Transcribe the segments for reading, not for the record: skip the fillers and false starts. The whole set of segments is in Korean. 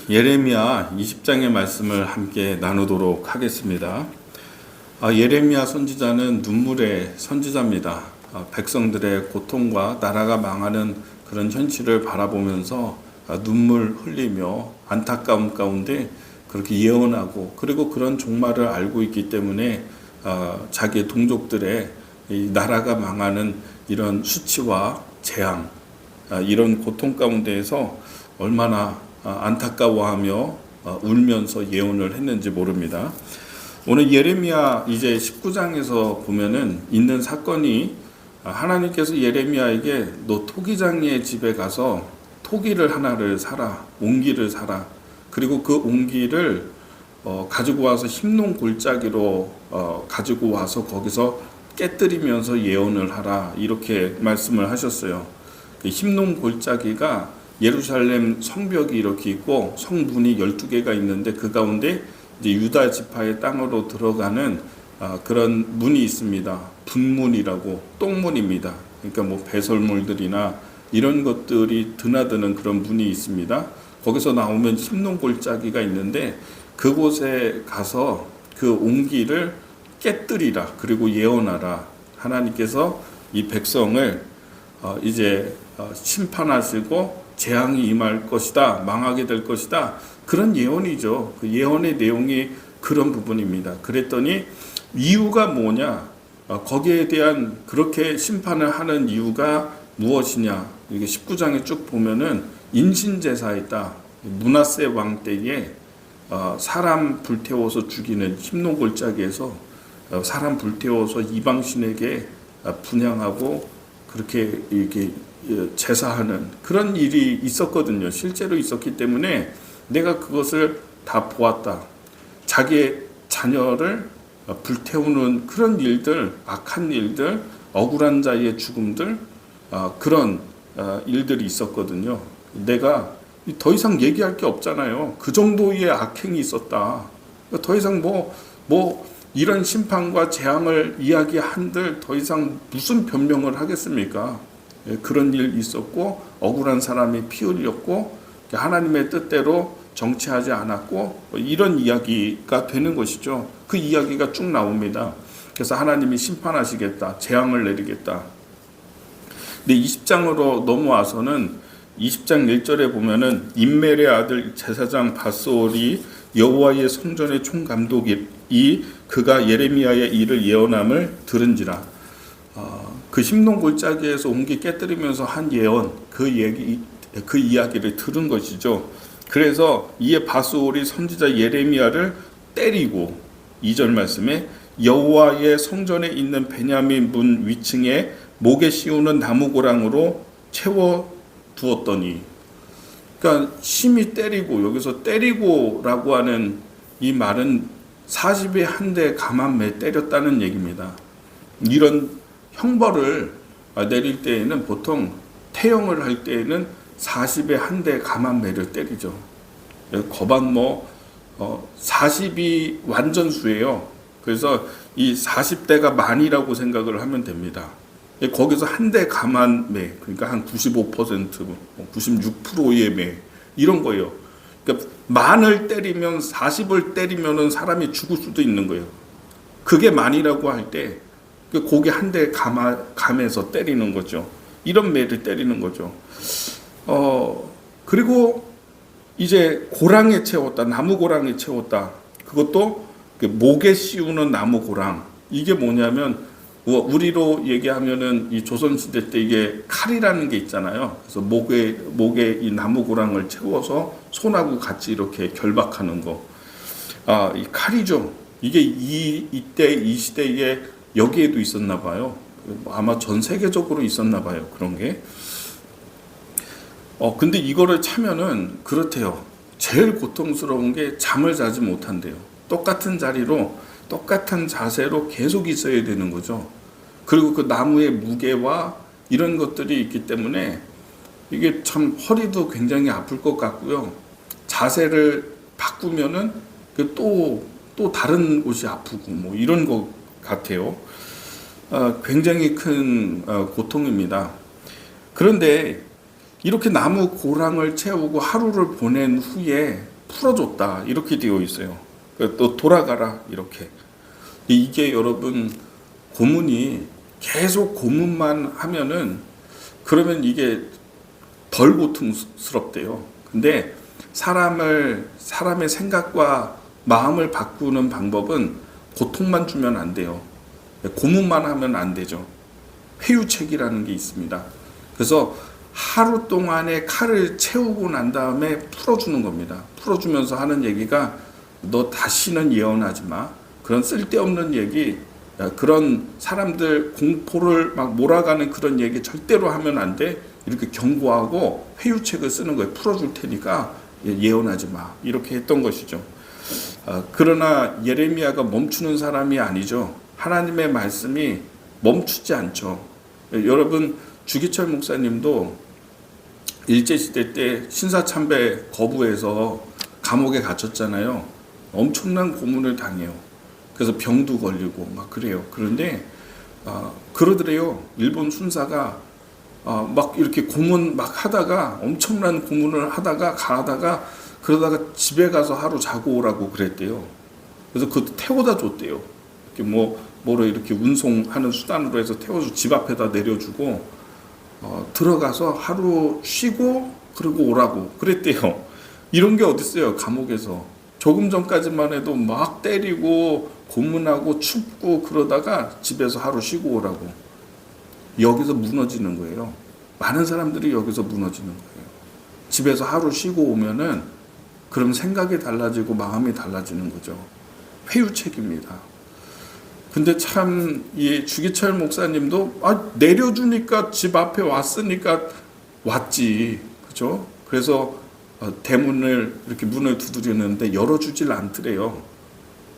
예레미야 20장의 말씀을 함께 나누도록 하겠습니다. 예레미야 선지자는 눈물의 선지자입니다. 백성들의 고통과 나라가 망하는 그런 현실을 바라보면서 눈물 흘리며 안타까움 가운데 그렇게 예언하고, 그리고 그런 종말을 알고 있기 때문에 자기의 동족들의 이 나라가 망하는 이런 수치와 재앙, 이런 고통 가운데에서 얼마나 안타까워하며 울면서 예언을 했는지 모릅니다. 오늘 예레미야 이제 19장에서 보면은 있는 사건이, 하나님께서 예레미야에게 너 토기장의 집에 가서 토기를 하나를 사라, 옹기를 사라. 그리고 그 옹기를 가지고 와서 흰농 골짜기로 가지고 와서 거기서 깨뜨리면서 예언을 하라, 이렇게 말씀을 하셨어요. 그 흰농 골짜기가 예루살렘 성벽이 이렇게 있고 성문이 12개가 있는데 그 가운데 이제 유다 지파의 땅으로 들어가는 그런 문이 있습니다. 분문이라고, 똥문입니다. 그러니까 뭐 배설물들이나 이런 것들이 드나드는 그런 문이 있습니다. 거기서 나오면 흰농 골짜기가 있는데 그곳에 가서 그 옹기를 깨뜨리라, 그리고 예언하라. 하나님께서 이 백성을 이제 심판하시고 재앙이 임할 것이다, 망하게 될 것이다, 그런 예언이죠. 그 예언의 내용이 그런 부분입니다. 그랬더니 이유가 뭐냐, 거기에 대한 그렇게 심판을 하는 이유가 무엇이냐, 이게 19장에 쭉 보면은 인신제사했다. 므낫세 왕 때에 사람 불태워서 죽이는 흰농 골짜기에서 사람 불태워서 이방신에게 분향하고 그렇게 이렇게 제사하는 그런 일이 있었거든요. 실제로 있었기 때문에 내가 그것을 다 보았다. 자기의 자녀를 불태우는 그런 일들, 악한 일들, 억울한 자의 죽음들, 그런 일들이 있었거든요. 내가 더 이상 얘기할 게 없잖아요. 그 정도의 악행이 있었다. 더 이상 뭐 이런 심판과 재앙을 이야기한들 더 이상 무슨 변명을 하겠습니까? 그런 일 있었고, 억울한 사람이 피 흘렸고, 하나님의 뜻대로 정치하지 않았고, 이런 이야기가 되는 것이죠. 그 이야기가 쭉 나옵니다. 그래서 하나님이 심판하시겠다, 재앙을 내리겠다. 근데 20장으로 넘어와서는 20장 1절에 보면은 임멜의 아들 제사장 밧솔이 여호와의 성전의 총감독이 그가 예레미야의 일을 예언함을 들은지라. 그 흰농 골짜기에서 옹기 깨뜨리면서 한 예언, 그 이야기를 들은 것이죠. 그래서 이에 밧솔이 선지자 예레미야를 때리고, 2절 말씀에 여호와의 성전에 있는 베냐민 문 위층에 목에 씌우는 나무고랑으로 채워 두었더니, 그러니까 심히 때리고, 여기서 때리고라고 하는 이 말은 40에 한 대 가만매 때렸다는 얘기입니다. 이런 형벌을 내릴 때에는, 보통 태형을 할 때에는 40에 한 대 가만매를 때리죠. 거반 40이 완전수예요. 그래서 이 40대가 만이라고 생각을 하면 됩니다. 거기서 한 대 가만매, 그러니까 한 95%, 96%의 매, 이런 거예요. 그러니까 만을 때리면, 40을 때리면은 사람이 죽을 수도 있는 거예요. 그게 만이라고 할 때 고개 한 대 감에서 때리는 거죠. 이런 매를 때리는 거죠. 그리고 이제 고랑에 채웠다, 나무 고랑에 채웠다. 그것도 목에 씌우는 나무 고랑. 이게 뭐냐면, 우리로 얘기하면은 이 조선시대 때 이게 칼이라는 게 있잖아요. 그래서 목에 이 나무 고랑을 채워서 손하고 같이 이렇게 결박하는 거. 이 칼이죠. 이게 이때 이 시대에 여기에도 있었나 봐요. 아마 전 세계적으로 있었나 봐요. 그런 게. 근데 이거를 차면은 그렇대요. 제일 고통스러운 게 잠을 자지 못한대요. 똑같은 자리로, 똑같은 자세로 계속 있어야 되는 거죠. 그리고 그 나무의 무게와 이런 것들이 있기 때문에 이게 참 허리도 굉장히 아플 것 같고요. 자세를 바꾸면은 또 다른 곳이 아프고 뭐 이런 것 같아요. 굉장히 큰 고통입니다. 그런데 이렇게 나무 고랑을 채우고 하루를 보낸 후에 풀어줬다 이렇게 되어 있어요. 또 돌아가라 이렇게. 이게 여러분 고문이 계속 고문만 하면은 그러면 이게 덜 고통스럽대요. 근데 사람의 생각과 마음을 바꾸는 방법은 고통만 주면 안 돼요. 고문만 하면 안 되죠. 회유책이라는 게 있습니다. 그래서 하루 동안에 칼을 채우고 난 다음에 풀어주는 겁니다. 풀어주면서 하는 얘기가 너 다시는 예언하지 마. 그런 쓸데없는 얘기, 그런 사람들 공포를 막 몰아가는 그런 얘기 절대로 하면 안 돼. 이렇게 경고하고 회유책을 쓰는 거예요. 풀어줄 테니까 예언하지 마. 이렇게 했던 것이죠. 그러나 예레미야가 멈추는 사람이 아니죠. 하나님의 말씀이 멈추지 않죠. 여러분 주기철 목사님도 일제시대 때 신사참배 거부해서 감옥에 갇혔잖아요. 엄청난 고문을 당해요. 그래서 병도 걸리고 막 그래요. 그런데 그러더래요. 일본 순사가 막 이렇게 고문 막 하다가 엄청난 고문을 하다가 가다가 그러다가 집에 가서 하루 자고 오라고 그랬대요. 그래서 그것도 태워다 줬대요. 이렇게 뭐로 이렇게 운송하는 수단으로 해서 태워서 집 앞에다 내려주고 들어가서 하루 쉬고 그러고 오라고 그랬대요. 이런 게 어딨어요. 감옥에서 조금 전까지만 해도 막 때리고 고문하고 춥고 그러다가 집에서 하루 쉬고 오라고. 여기서 무너지는 거예요. 많은 사람들이 여기서 무너지는 거예요. 집에서 하루 쉬고 오면은 그럼 생각이 달라지고 마음이 달라지는 거죠. 회유책입니다. 근데 참 이 주기철 목사님도 내려주니까 집 앞에 왔으니까 왔지, 그죠? 그래서 대문을 이렇게 문을 두드리는데 열어주질 않더래요.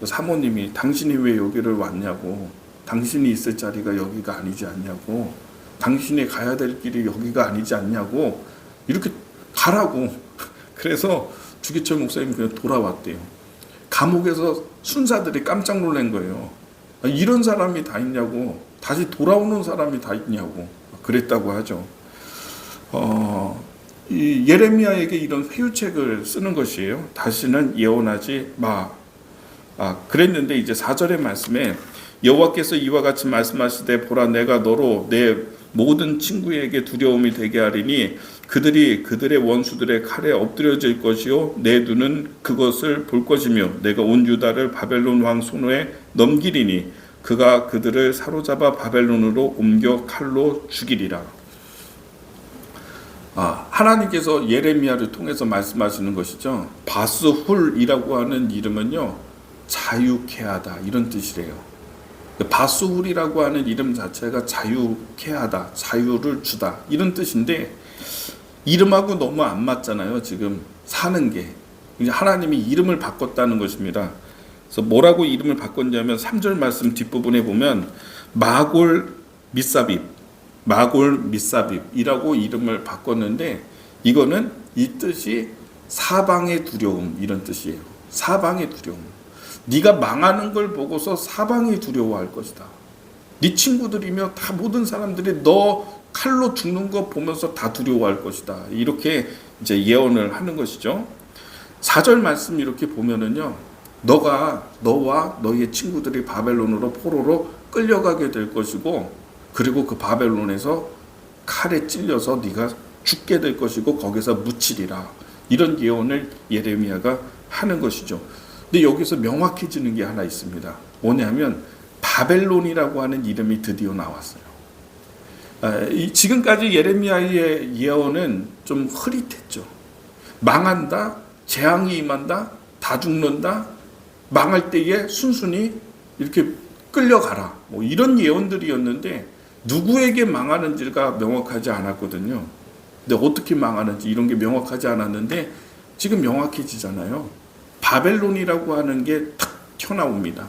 사모님이 당신이 왜 여기를 왔냐고, 당신이 있을 자리가 여기가 아니지 않냐고, 당신이 가야 될 길이 여기가 아니지 않냐고 이렇게 가라고. 그래서 주기철 목사님 그냥 돌아왔대요. 감옥에서 순사들이 깜짝 놀란 거예요. 이런 사람이 다 있냐고, 다시 돌아오는 사람이 다 있냐고 그랬다고 하죠. 이 예레미야에게 이런 회유책을 쓰는 것이에요. 다시는 예언하지 마. 그랬는데 이제 4절의 말씀에 여호와께서 이와 같이 말씀하시되 보라 내가 너로 내 모든 친구에게 두려움이 되게 하리니 그들이 그들의 원수들의 칼에 엎드려질 것이요 내 눈은 그것을 볼 것이며 내가 온 유다를 바벨론 왕 손에 넘기리니 그가 그들을 사로잡아 바벨론으로 옮겨 칼로 죽이리라. 하나님께서 예레미야를 통해서 말씀하시는 것이죠. 바스훌이라고 하는 이름은요 자유케 하다 이런 뜻이래요. 바스훌이라고 하는 이름 자체가 자유케 하다, 자유를 주다 이런 뜻인데 이름하고 너무 안 맞잖아요. 지금 사는 게 하나님이 이름을 바꿨다는 것입니다. 그래서 뭐라고 이름을 바꿨냐면 3절 말씀 뒷부분에 보면 마골 미사빕이라고 이름을 바꿨는데 이거는 이 뜻이 사방의 두려움 이런 뜻이에요. 사방의 두려움. 네가 망하는 걸 보고서 사방이 두려워할 것이다. 네 친구들이며 다 모든 사람들이 너 칼로 죽는 거 보면서 다 두려워할 것이다. 이렇게 이제 예언을 하는 것이죠. 4절 말씀 이렇게 보면은요. 너와 너의 친구들이 바벨론으로 포로로 끌려가게 될 것이고 그리고 그 바벨론에서 칼에 찔려서 네가 죽게 될 것이고 거기서 묻히리라. 이런 예언을 예레미야가 하는 것이죠. 근데 여기서 명확해지는 게 하나 있습니다. 뭐냐면 바벨론이라고 하는 이름이 드디어 나왔어요. 지금까지 예레미야의 예언은 좀 흐릿했죠. 망한다, 재앙이 임한다, 다 죽는다, 망할 때에 순순히 이렇게 끌려가라. 뭐 이런 예언들이었는데 누구에게 망하는지가 명확하지 않았거든요. 근데 어떻게 망하는지 이런 게 명확하지 않았는데 지금 명확해지잖아요. 바벨론이라고 하는 게 탁 튀어나옵니다.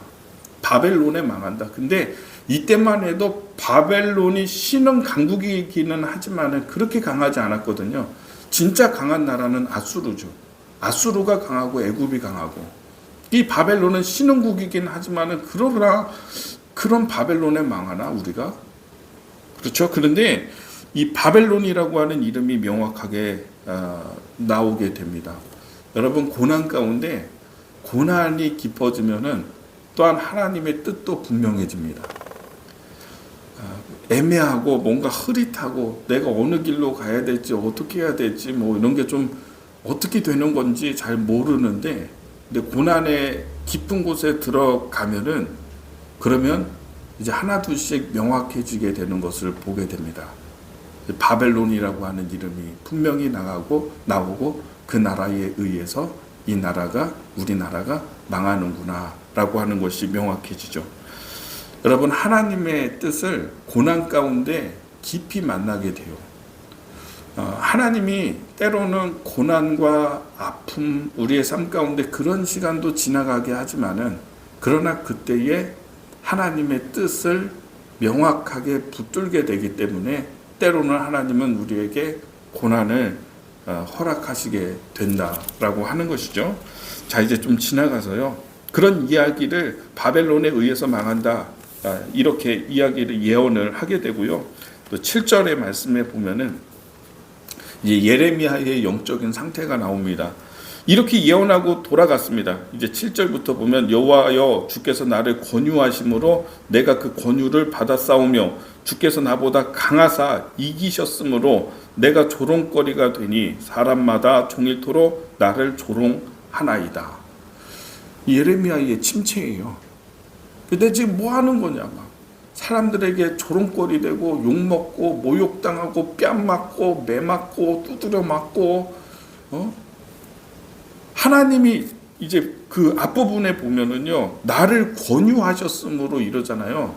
바벨론에 망한다. 근데 이때만 해도 바벨론이 신흥 강국이기는 하지만 그렇게 강하지 않았거든요. 진짜 강한 나라는 아수르죠. 아수르가 강하고 애굽이 강하고 이 바벨론은 신흥국이긴 하지만 그러나 그런 바벨론에 망하나 우리가? 그렇죠. 그런데 이 바벨론이라고 하는 이름이 명확하게 나오게 됩니다. 여러분, 고난 가운데 고난이 깊어지면은 또한 하나님의 뜻도 분명해집니다. 애매하고 뭔가 흐릿하고 내가 어느 길로 가야 될지 어떻게 해야 될지 뭐 이런 게 좀 어떻게 되는 건지 잘 모르는데, 근데 고난의 깊은 곳에 들어가면은 그러면 이제 하나 둘씩 명확해지게 되는 것을 보게 됩니다. 바벨론이라고 하는 이름이 분명히 나오고 그 나라에 의해서 이 나라가, 우리나라가 망하는구나 라고 하는 것이 명확해지죠. 여러분, 하나님의 뜻을 고난 가운데 깊이 만나게 돼요. 하나님이 때로는 고난과 아픔, 우리의 삶 가운데 그런 시간도 지나가게 하지만은, 그러나 그때에 하나님의 뜻을 명확하게 붙들게 되기 때문에 때로는 하나님은 우리에게 고난을 허락하시게 된다라고 하는 것이죠. 자, 이제 좀 지나가서요, 그런 이야기를 바벨론에 의해서 망한다, 이렇게 이야기를 예언을 하게 되고요. 또 7절의 말씀에 보면은 이제 예레미야의 영적인 상태가 나옵니다. 이렇게 예언하고 돌아갔습니다. 이제 7절부터 보면, 여호와여 주께서 나를 권유하심으로 내가 그 권유를 받아 싸우며 주께서 나보다 강하사 이기셨으므로 내가 조롱거리가 되니 사람마다 종일토록 나를 조롱하나이다. 예레미야의 침체예요. 근데 지금 뭐 하는 거냐, 막 사람들에게 조롱거리 되고 욕먹고 모욕당하고 뺨 맞고 매 맞고 두드려 맞고, 하나님이 이제 그 앞부분에 보면은요, 나를 권유하셨으므로 이러잖아요.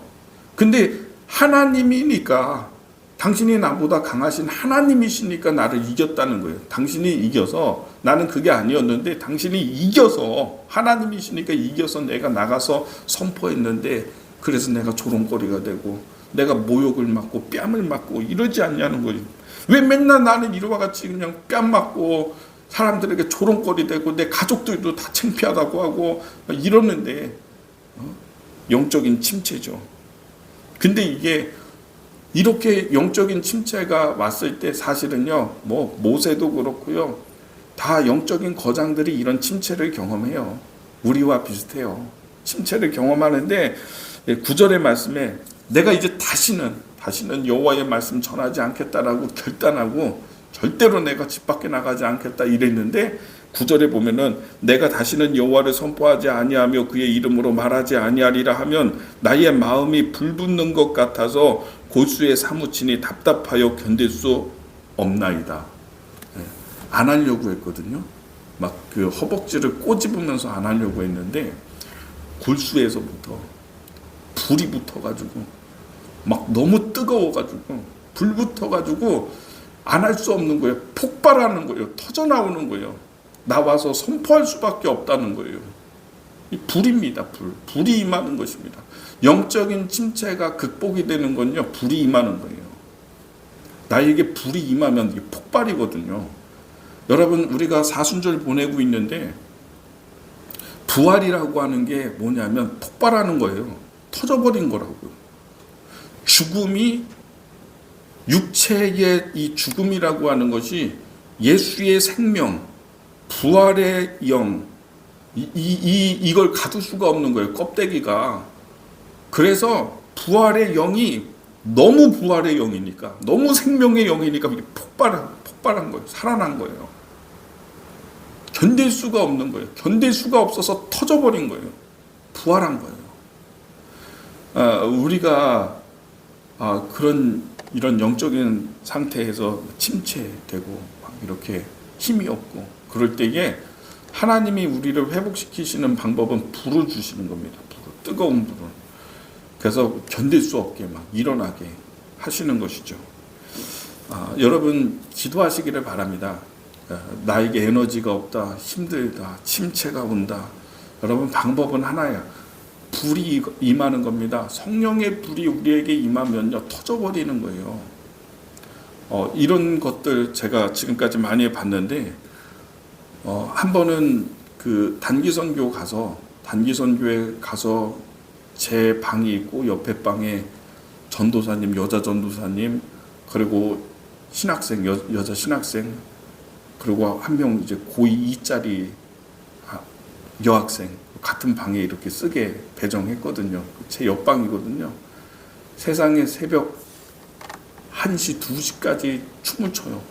근데 하나님이니까, 당신이 나보다 강하신 하나님이시니까 나를 이겼다는 거예요. 당신이 이겨서, 나는 그게 아니었는데 당신이 이겨서, 하나님이시니까 이겨서 내가 나가서 선포했는데, 그래서 내가 조롱거리가 되고 내가 모욕을 맞고 뺨을 맞고 이러지 않냐는 거예요. 왜 맨날 나는 이와 같이 그냥 뺨 맞고 사람들에게 조롱거리 되고 내 가족들도 다 창피하다고 하고 이러는데, 영적인 침체죠. 근데 이게 이렇게 영적인 침체가 왔을 때 사실은요, 뭐 모세도 그렇고요, 다 영적인 거장들이 이런 침체를 경험해요. 우리와 비슷해요. 침체를 경험하는데 9절의 말씀에 내가 이제 다시는 여호와의 말씀 전하지 않겠다라고 결단하고 절대로 내가 집 밖에 나가지 않겠다 이랬는데, 9절에 보면은 내가 다시는 여호와를 선포하지 아니하며 그의 이름으로 말하지 아니하리라 하면 나의 마음이 불붙는 것 같아서 골수에 사무치니 답답하여 견딜 수 없나이다. 안 하려고 했거든요. 막 그 허벅지를 꼬집으면서 안 하려고 했는데 골수에서부터 불이 붙어가지고 막 너무 뜨거워가지고 불 붙어가지고 안 할 수 없는 거예요. 폭발하는 거예요. 터져 나오는 거예요. 나와서 선포할 수밖에 없다는 거예요. 이 불입니다. 불이 임하는 것입니다. 영적인 침체가 극복이 되는 건요, 불이 임하는 거예요. 나에게 불이 임하면 이게 폭발이거든요. 여러분, 우리가 사순절 보내고 있는데 부활이라고 하는 게 뭐냐면 폭발하는 거예요. 터져버린 거라고요. 죽음이, 육체의 이 죽음이라고 하는 것이 예수의 생명, 부활의 영, 이걸 가둘 수가 없는 거예요. 껍데기가. 그래서 부활의 영이 너무 부활의 영이니까, 너무 생명의 영이니까 이게 폭발한 거예요. 살아난 거예요. 견딜 수가 없는 거예요. 견딜 수가 없어서 터져버린 거예요. 부활한 거예요. 우리가 이런 영적인 상태에서 침체되고 막 이렇게 힘이 없고 그럴 때에 하나님이 우리를 회복시키시는 방법은 불을 주시는 겁니다. 뜨거운 불을. 그래서 견딜 수 없게 막 일어나게 하시는 것이죠. 여러분, 기도하시기를 바랍니다. 나에게 에너지가 없다, 힘들다, 침체가 온다. 여러분, 방법은 하나야. 불이 임하는 겁니다. 성령의 불이 우리에게 임하면요, 터져버리는 거예요. 이런 것들 제가 지금까지 많이 봤는데, 한 번은 그 단기선교에 가서 제 방이 있고 옆에 방에 전도사님, 여자 전도사님, 그리고 신학생, 여자 신학생, 그리고 한 명 이제 고2 2짜리 여학생 같은 방에 이렇게 쓰게 배정했거든요. 제 옆방이거든요. 세상에 새벽 1시, 2시까지 춤을 춰요.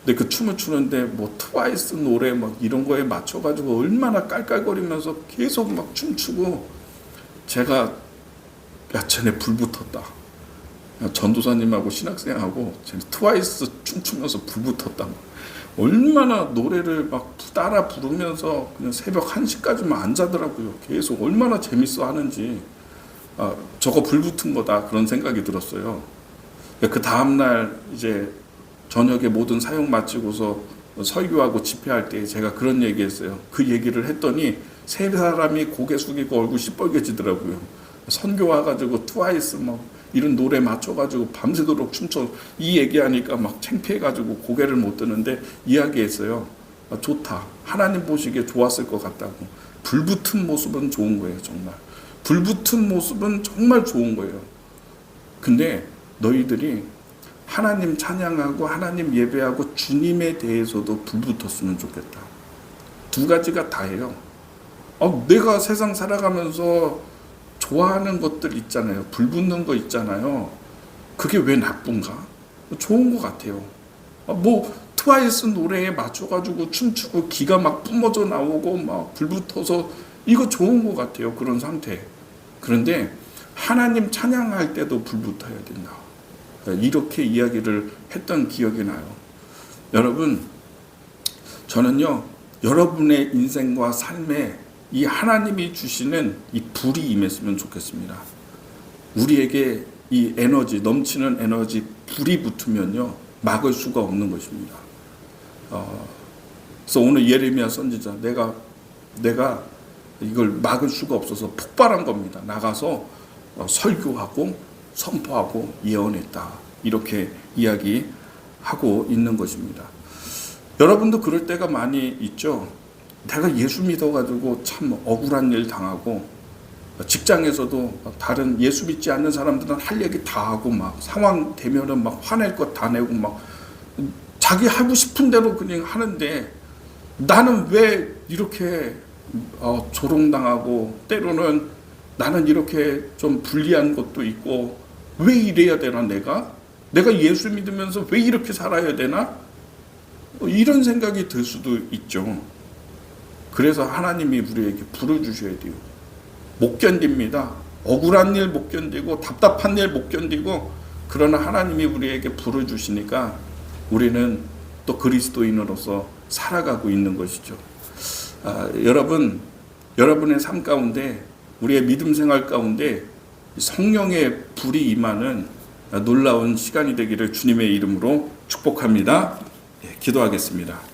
근데 그 춤을 추는데 뭐 트와이스 노래 막 이런 거에 맞춰가지고 얼마나 깔깔거리면서 계속 막 춤추고, 제가 야 쟤네 불 붙었다. 야, 전도사님하고 신학생하고 쟤네 트와이스 춤추면서 불 붙었다. 얼마나 노래를 막 따라 부르면서 그냥 새벽 1시까지만 안 자더라고요. 계속 얼마나 재밌어 하는지. 저거 불 붙은 거다 그런 생각이 들었어요. 그 다음날 이제 저녁에 모든 사역 마치고서 설교하고 집회할 때 제가 그런 얘기했어요. 그 얘기를 했더니 세 사람이 고개 숙이고 얼굴 시뻘개지더라고요. 선교 와가지고 트와이스 막 이런 노래 맞춰가지고 밤새도록 춤춰, 이 얘기하니까 막 창피해가지고 고개를 못 드는데 이야기했어요. 좋다. 하나님 보시기에 좋았을 것 같다고. 불붙은 모습은 좋은 거예요. 정말 불붙은 모습은 정말 좋은 거예요. 근데 너희들이 하나님 찬양하고 하나님 예배하고 주님에 대해서도 불붙었으면 좋겠다. 두 가지가 다예요. 내가 세상 살아가면서 좋아하는 것들 있잖아요. 불붙는 거 있잖아요. 그게 왜 나쁜가? 좋은 것 같아요. 뭐 트와이스 노래에 맞춰가지고 춤추고 기가 막 뿜어져 나오고 막 불붙어서 이거 좋은 것 같아요. 그런 상태. 그런데 하나님 찬양할 때도 불붙어야 된다. 이렇게 이야기를 했던 기억이 나요. 여러분, 저는요, 여러분의 인생과 삶에 이 하나님이 주시는 이 불이 임했으면 좋겠습니다. 우리에게 이 에너지, 넘치는 에너지, 불이 붙으면요, 막을 수가 없는 것입니다. 그래서 오늘 예레미야 선지자, 내가 이걸 막을 수가 없어서 폭발한 겁니다. 나가서 설교하고 선포하고 예언했다. 이렇게 이야기하고 있는 것입니다. 여러분도 그럴 때가 많이 있죠. 내가 예수 믿어가지고 참 억울한 일 당하고, 직장에서도 다른 예수 믿지 않는 사람들은 할 얘기 다 하고 막 상황 되면은 막 화낼 것 다 내고 막 자기 하고 싶은 대로 그냥 하는데, 나는 왜 이렇게 조롱당하고 때로는 나는 이렇게 좀 불리한 것도 있고, 왜 이래야 되나 내가 예수 믿으면서 왜 이렇게 살아야 되나, 이런 생각이 들 수도 있죠. 그래서 하나님이 우리에게 불을 주셔야 돼요. 못 견딥니다. 억울한 일 못 견디고 답답한 일 못 견디고, 그러나 하나님이 우리에게 불을 주시니까 우리는 또 그리스도인으로서 살아가고 있는 것이죠. 여러분의 삶 가운데, 우리의 믿음 생활 가운데 성령의 불이 임하는 놀라운 시간이 되기를 주님의 이름으로 축복합니다. 기도하겠습니다.